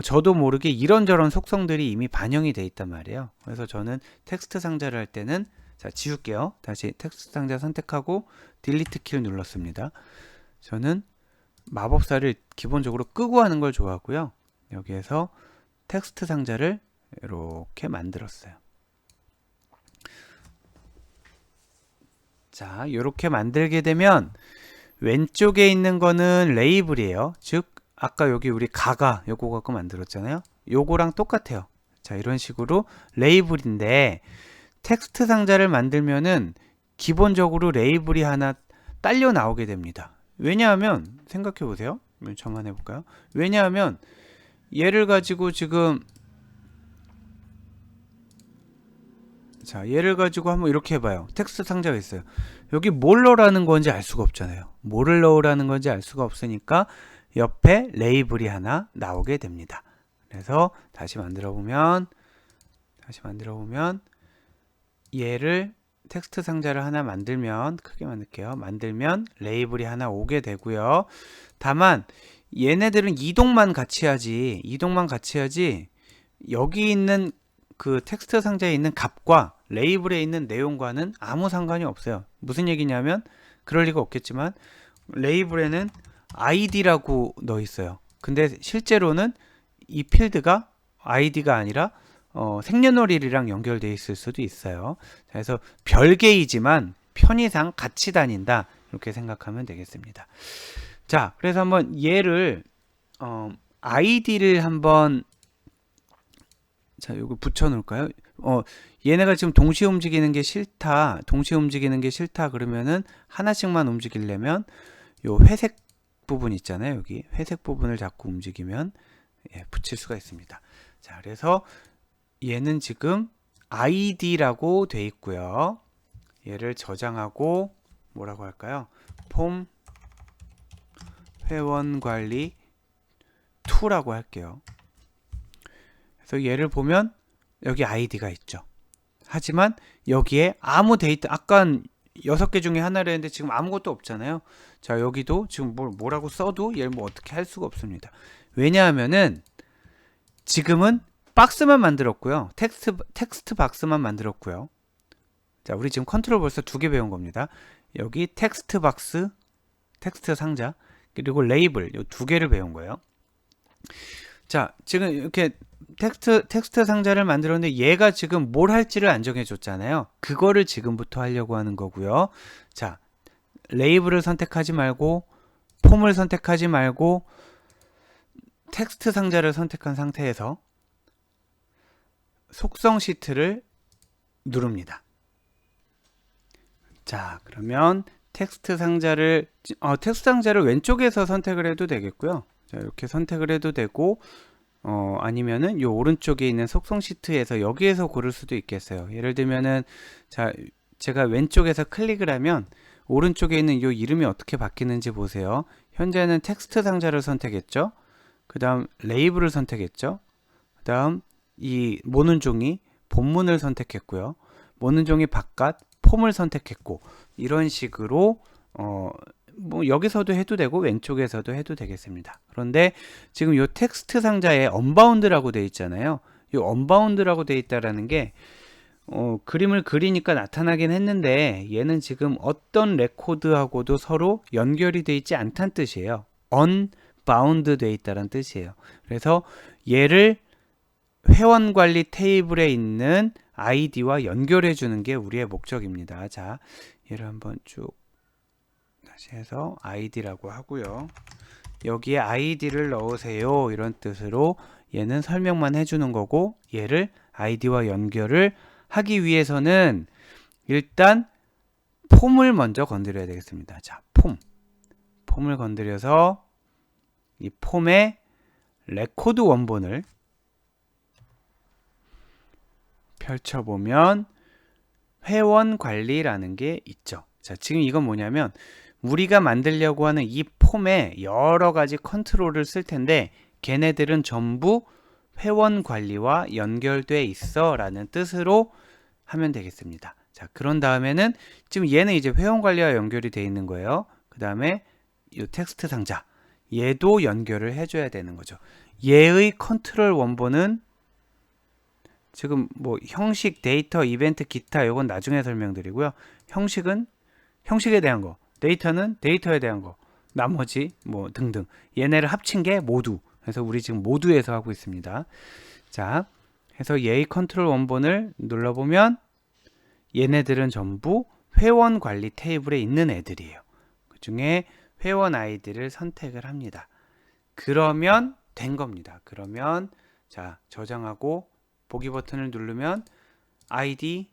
저도 모르게 이런저런 속성들이 이미 반영이 돼 있단 말이에요. 그래서 저는 텍스트 상자를 할 때는 자, 지울게요. 다시 텍스트 상자 선택하고 딜리트 키를 눌렀습니다. 저는 마법사를 기본적으로 끄고 하는 걸 좋아하고요. 여기에서 텍스트 상자를 이렇게 만들었어요. 자, 이렇게 만들게 되면 왼쪽에 있는 거는 레이블이에요. 즉 아까 여기 우리 가가 요거 갖고 만들었잖아요. 요거랑 똑같아요. 자, 이런 식으로 레이블인데 텍스트 상자를 만들면은 기본적으로 레이블이 하나 딸려 나오게 됩니다. 왜냐하면 생각해 보세요. 저만 해볼까요? 왜냐하면 얘를 가지고 지금 자, 얘를 가지고 한번 이렇게 해봐요. 텍스트 상자가 있어요. 여기 뭘 넣으라는 건지 알 수가 없잖아요. 뭐를 넣으라는 건지 알 수가 없으니까 옆에 레이블이 하나 나오게 됩니다. 그래서 다시 만들어 보면 얘를 텍스트 상자를 하나 만들면, 크게 만들게요. 만들면 레이블이 하나 오게 되고요. 다만 얘네들은 이동만 같이 하지, 여기 있는 그 텍스트 상자에 있는 값과 레이블에 있는 내용과는 아무 상관이 없어요. 무슨 얘기냐면, 그럴 리가 없겠지만 레이블에는 id라고 넣어 있어요. 근데 실제로는 이 필드가 id가 아니라 생년월일이랑 연결되어 있을 수도 있어요. 그래서 별개이지만 편의상 같이 다닌다, 이렇게 생각하면 되겠습니다. 자, 그래서 한번 얘를 id를 한번, 자, 이거 붙여 놓을까요? 얘네가 지금 동시에 움직이는 게 싫다, 그러면은 하나씩만 움직이려면 요 회색 부분 있잖아요. 여기 회색 부분을 자꾸 움직이면 붙일 수가 있습니다. 자, 그래서 얘는 지금 id라고 돼 있고요. 얘를 저장하고 뭐라고 할까요? 폼 회원관리 2라고 할게요. 그래서 얘를 보면 여기 id가 있죠. 하지만 여기에 아무 데이터, 아까 6개 중에 하나를 했는데 지금 아무것도 없잖아요. 자, 여기도 지금 뭐라고 써도 얘를 뭐 어떻게 할 수가 없습니다. 왜냐하면은 지금은 박스만 만들었고요. 텍스트 박스만 만들었고요. 자, 우리 지금 컨트롤 벌써 2개 배운 겁니다. 여기 텍스트 박스, 텍스트 상자, 그리고 레이블, 이 2개를 배운 거예요. 자, 지금 이렇게 텍스트 상자를 만들었는데 얘가 지금 뭘 할지를 안 정해줬잖아요. 그거를 지금부터 하려고 하는 거고요. 자, 레이블을 선택하지 말고, 폼을 선택하지 말고, 텍스트 상자를 선택한 상태에서 속성 시트를 누릅니다. 자, 그러면 텍스트 상자를 왼쪽에서 선택을 해도 되겠고요. 자, 이렇게 선택을 해도 되고, 아니면은 요 오른쪽에 있는 속성 시트에서 여기에서 고를 수도 있겠어요. 예를 들면은, 자, 제가 왼쪽에서 클릭을 하면 오른쪽에 있는 요 이름이 어떻게 바뀌는지 보세요. 현재는 텍스트 상자를 선택했죠. 그 다음 레이블을 선택했죠. 그 다음 이 모는 종이 본문을 선택했고요. 모는 종이 바깥 폼을 선택했고, 이런 식으로 뭐 여기서도 해도 되고 왼쪽에서도 해도 되겠습니다. 그런데 지금 이 텍스트 상자에 언바운드라고 되어 있잖아요. 이 언바운드라고 되어 있다라는 게 그림을 그리니까 나타나긴 했는데 얘는 지금 어떤 레코드하고도 서로 연결이 되어 있지 않다는 뜻이에요. unbound 되어 있다는 뜻이에요. 그래서 얘를 회원관리 테이블에 있는 id와 연결해 주는 게 우리의 목적입니다. 자, 얘를 한번 쭉 다시 해서 id라고 하고요. 여기에 id를 넣으세요, 이런 뜻으로 얘는 설명만 해주는 거고, 얘를 id와 연결을 하기 위해서는 일단 폼을 먼저 건드려야 되겠습니다. 자, 폼을 건드려서 이 폼의 레코드 원본을 펼쳐보면 회원 관리라는 게 있죠. 자, 지금 이건 뭐냐면 우리가 만들려고 하는 이 폼에 여러 가지 컨트롤을 쓸 텐데 걔네들은 전부 회원 관리와 연결돼 있어 라는 뜻으로 하면 되겠습니다. 자, 그런 다음에는 지금 얘는 이제 회원 관리와 연결이 돼 있는 거예요. 그 다음에 이 텍스트 상자, 얘도 연결을 해줘야 되는 거죠. 얘의 컨트롤 원본은 지금 뭐 형식, 데이터, 이벤트, 기타, 이건 나중에 설명드리고요. 형식은 형식에 대한 거, 데이터는 데이터에 대한 거, 나머지 뭐 등등 얘네를 합친 게 모두. 그래서 우리 지금 모두에서 하고 있습니다. 자, 해서 얘의 컨트롤 원본을 눌러보면 얘네들은 전부 회원 관리 테이블에 있는 애들이에요. 그 중에 회원 아이디를 선택을 합니다. 그러면 된 겁니다. 그러면 자, 저장하고 보기 버튼을 누르면 아이디,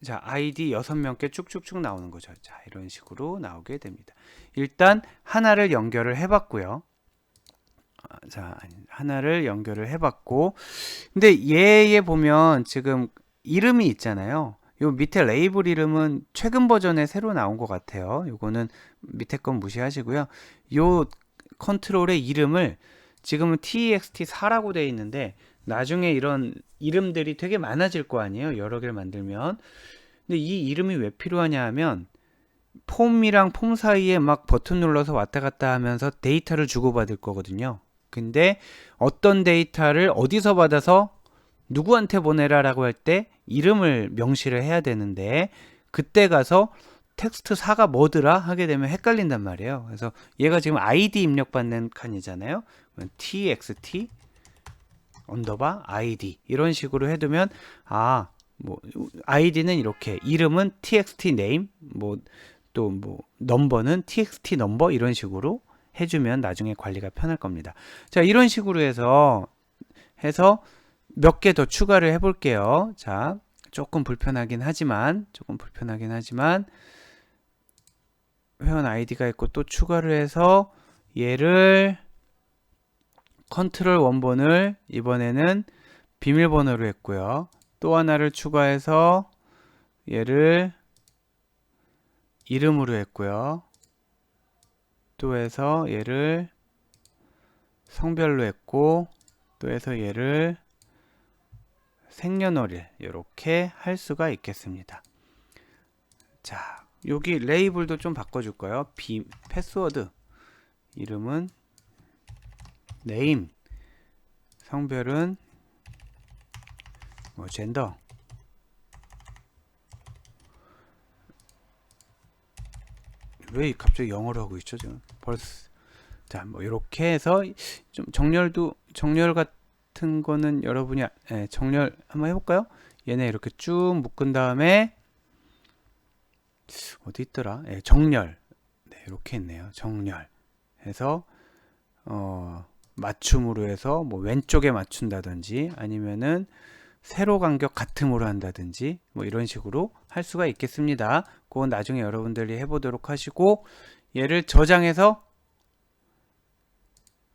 자, 아이디 6명께 쭉쭉쭉 나오는 거죠. 자, 이런 식으로 나오게 됩니다. 일단 하나를 연결을 해봤고요. 자, 하나를 연결을 해봤고, 근데 얘에 보면 지금 이름이 있잖아요. 요 밑에 레이블 이름은 최근 버전에 새로 나온 것 같아요. 요거는 밑에 건 무시하시고요. 요 컨트롤의 이름을 지금은 TXT4라고 되어 있는데 나중에 이런 이름들이 되게 많아질 거 아니에요. 여러 개를 만들면. 근데 이 이름이 왜 필요하냐 하면 폼이랑 폼 사이에 막 버튼 눌러서 왔다 갔다 하면서 데이터를 주고받을 거거든요. 근데 어떤 데이터를 어디서 받아서 누구한테 보내라라고 할 때 이름을 명시를 해야 되는데 그때 가서 텍스트 4가 뭐더라 하게 되면 헷갈린단 말이에요. 그래서 얘가 지금 아이디 입력받는 칸이잖아요. txt 언더바 id 이런 식으로 해두면 뭐 아이디는 이렇게, 이름은 txt name, 또 넘버는 txt 넘버 이런 식으로 해주면 나중에 관리가 편할 겁니다. 자, 이런 식으로 해서 몇 개 더 추가를 해볼게요. 자, 조금 불편하긴 하지만 회원 아이디가 있고 또 추가를 해서 얘를 컨트롤 원본을 이번에는 비밀번호로 했고요. 또 하나를 추가해서 얘를 이름으로 했고요. 또 해서 얘를 성별로 했고, 또 해서 얘를 생년월일 이렇게 할 수가 있겠습니다. 자, 여기 레이블도 좀 바꿔줄까요? 패스워드, 이름은 네임, 성별은 젠더, 왜 갑자기 영어로 하고 있죠 지금? 벌써. 자, 이렇게 해서 좀 정렬 같은 거는 여러분이 정렬 한번 해볼까요? 얘네 이렇게 쭉 묶은 다음에 어디 있더라? 정렬. 네, 이렇게 있네요. 정렬 해서 맞춤으로 해서 왼쪽에 맞춘다든지 아니면은 세로 간격 같음으로 한다든지 이런 식으로 할 수가 있겠습니다. 그건 나중에 여러분들이 해보도록 하시고, 얘를 저장해서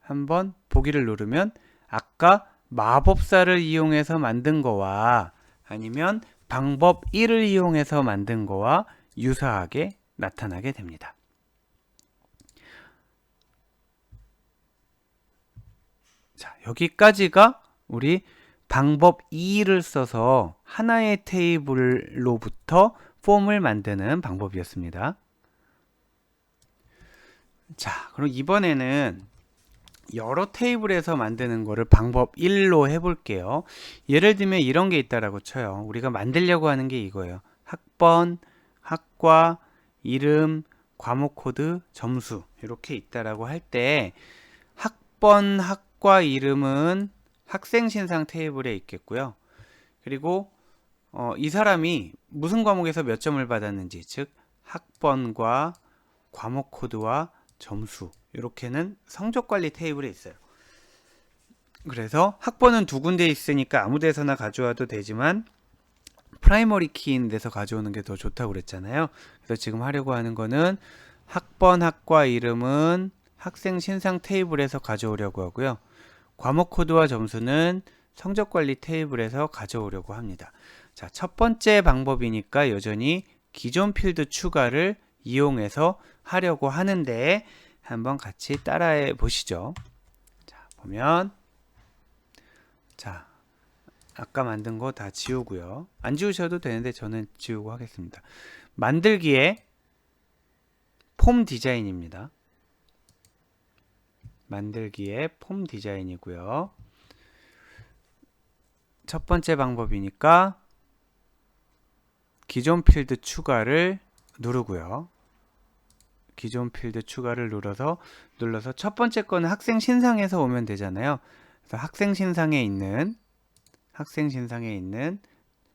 한번 보기를 누르면 아까 마법사를 이용해서 만든 거와 아니면 방법 1을 이용해서 만든 거와 유사하게 나타나게 됩니다. 자, 여기까지가 우리 방법 2를 써서 하나의 테이블로부터 폼을 만드는 방법이었습니다. 자, 그럼 이번에는 여러 테이블에서 만드는 거를 방법 1로 해볼게요. 예를 들면 이런 게 있다라고 쳐요. 우리가 만들려고 하는 게 이거예요. 학번, 학과, 이름, 과목 코드, 점수 이렇게 있다라고 할 때 학번, 학과, 이름은 학생 신상 테이블에 있겠고요. 그리고 이 사람이 무슨 과목에서 몇 점을 받았는지, 즉 학번과 과목 코드와 점수, 이렇게는 성적관리 테이블에 있어요. 그래서 학번은 두 군데 있으니까 아무 데서나 가져와도 되지만 프라이머리 키인 데서 가져오는 게 더 좋다고 그랬잖아요. 그래서 지금 하려고 하는 거는 학번, 학과, 이름은 학생 신상 테이블에서 가져오려고 하고요. 과목 코드와 점수는 성적관리 테이블에서 가져오려고 합니다. 자, 첫 번째 방법이니까 여전히 기존 필드 추가를 이용해서 하려고 하는데 한번 같이 따라해 보시죠. 자, 보면 자, 아까 만든 거 다 지우고요. 안 지우셔도 되는데 저는 지우고 하겠습니다. 만들기에 폼 디자인입니다. 만들기에 폼 디자인이고요. 첫 번째 방법이니까 기존 필드 추가를 누르고요. 기존 필드 추가를 눌러서 첫 번째 거는 학생 신상에서 오면 되잖아요. 그래서 학생 신상에 있는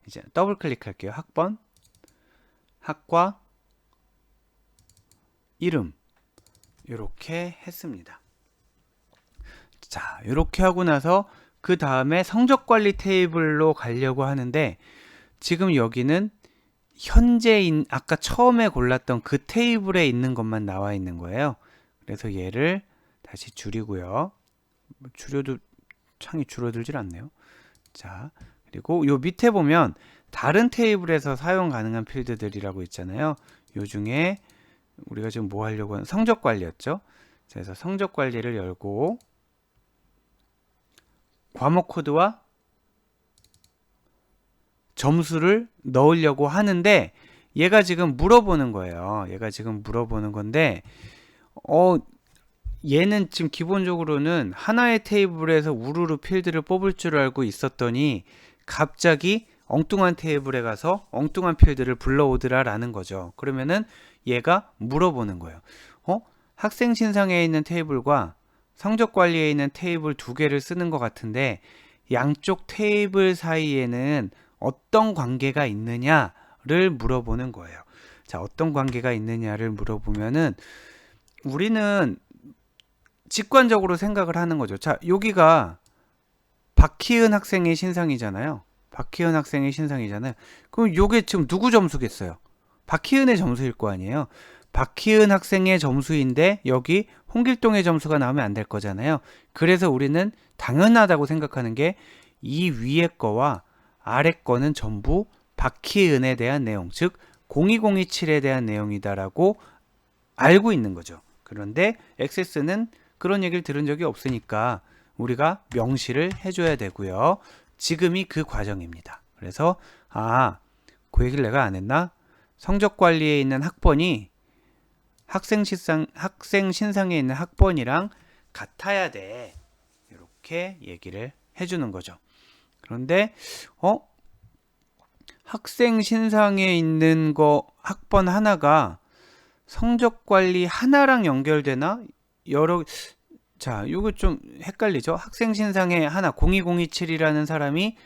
이제 더블 클릭할게요. 학번, 학과, 이름 이렇게 했습니다. 자, 이렇게 하고 나서 그 다음에 성적관리 테이블로 가려고 하는데 지금 여기는 현재인 아까 처음에 골랐던 그 테이블에 있는 것만 나와 있는 거예요. 그래서 얘를 다시 줄이고요. 줄여도 창이 줄어들질 않네요. 자, 그리고 요 밑에 보면 다른 테이블에서 사용 가능한 필드들이라고 있잖아요. 요 중에 우리가 지금 뭐 하려고 하는 성적 관리였죠. 그래서 성적 관리를 열고 과목 코드와 점수를 넣으려고 하는데 얘가 지금 물어보는 거예요. 얘가 지금 물어보는 건데 얘는 지금 기본적으로는 하나의 테이블에서 우르르 필드를 뽑을 줄 알고 있었더니 갑자기 엉뚱한 테이블에 가서 엉뚱한 필드를 불러오더라 라는 거죠. 그러면은 얘가 물어보는 거예요. 학생 신상에 있는 테이블과 성적 관리에 있는 테이블 두 개를 쓰는 것 같은데 양쪽 테이블 사이에는 어떤 관계가 있느냐를 물어보는 거예요. 자, 어떤 관계가 있느냐를 물어보면은 우리는 직관적으로 생각을 하는 거죠. 자, 여기가 박희은 학생의 신상이잖아요. 박희은 학생의 신상이잖아요. 그럼 요게 지금 누구 점수겠어요? 박희은의 점수일 거 아니에요. 박희은 학생의 점수인데 여기 홍길동의 점수가 나오면 안 될 거잖아요. 그래서 우리는 당연하다고 생각하는 게 이 위에 거와 아래 거는 전부 박희은에 대한 내용, 즉 02027에 대한 내용이다라고 알고 있는 거죠. 그런데 XS는 그런 얘기를 들은 적이 없으니까 우리가 명시를 해줘야 되고요. 지금이 그 과정입니다. 그래서 그 얘기를 내가 안 했나? 성적 관리에 있는 학번이 학생 신상에 있는 학번이랑 같아야 돼. 이렇게 얘기를 해주는 거죠. 그런데 학생 신상에 있는 거 학번 하나가 성적 관리 하나랑 연결되나? 자, 이거 좀 헷갈리죠? 학생 신상에 하나 02027이라는 사람이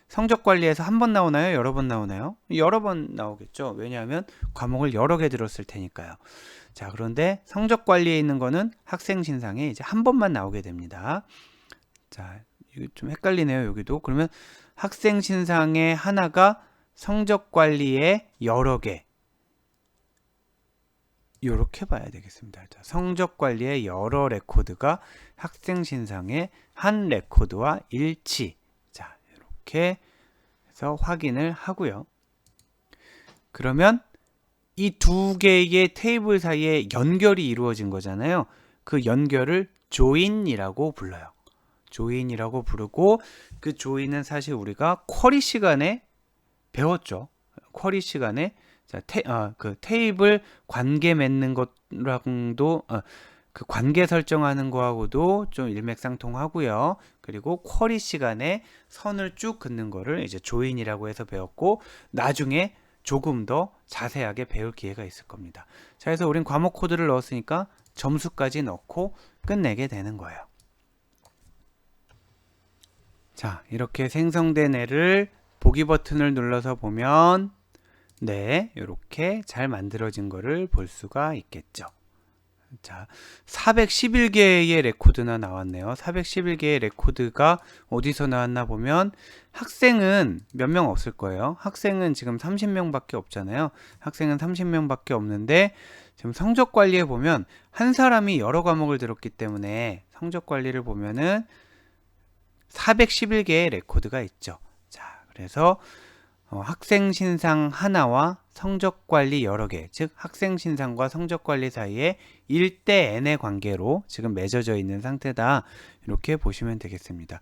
성적 관리에서 한 번 나오나요? 여러 번 나오나요? 여러 번 나오겠죠. 왜냐하면 과목을 여러 개 들었을 테니까요. 자, 그런데 성적 관리에 있는 거는 학생 신상에 이제 한 번만 나오게 됩니다. 자, 이거 좀 헷갈리네요. 여기도. 그러면 학생 신상에 하나가 성적 관리에 여러 개. 이렇게 봐야 되겠습니다. 자, 성적 관리의 여러 레코드가 학생 신상의 한 레코드와 일치. 자, 이렇게 해서 확인을 하고요. 그러면 이 두 개의 테이블 사이에 연결이 이루어진 거잖아요. 그 연결을 조인이라고 불러요. 조인이라고 부르고 그 조인은 사실 우리가 쿼리 시간에 배웠죠. 쿼리 시간에 자, 그 테이블 관계 맺는 것랑도 그 관계 설정하는 거하고도 좀 일맥상통하고요. 그리고 쿼리 시간에 선을 쭉 긋는 거를 이제 조인이라고 해서 배웠고 나중에 조금 더 자세하게 배울 기회가 있을 겁니다. 자, 그래서 우린 과목 코드를 넣었으니까 점수까지 넣고 끝내게 되는 거예요. 자, 이렇게 생성된 애를 보기 버튼을 눌러서 보면 네, 이렇게 잘 만들어진 거를 볼 수가 있겠죠. 자, 411개의 레코드나 나왔네요. 411개의 레코드가 어디서 나왔나 보면 학생은 몇 명 없을 거예요. 학생은 지금 30명밖에 없잖아요. 학생은 30명밖에 없는데 지금 성적 관리에 보면 한 사람이 여러 과목을 들었기 때문에 성적 관리를 보면은 411개의 레코드가 있죠. 자, 그래서 학생 신상 하나와 성적 관리 여러 개, 즉 학생 신상과 성적 관리 사이에 1대 n의 관계로 지금 맺어져 있는 상태다. 이렇게 보시면 되겠습니다.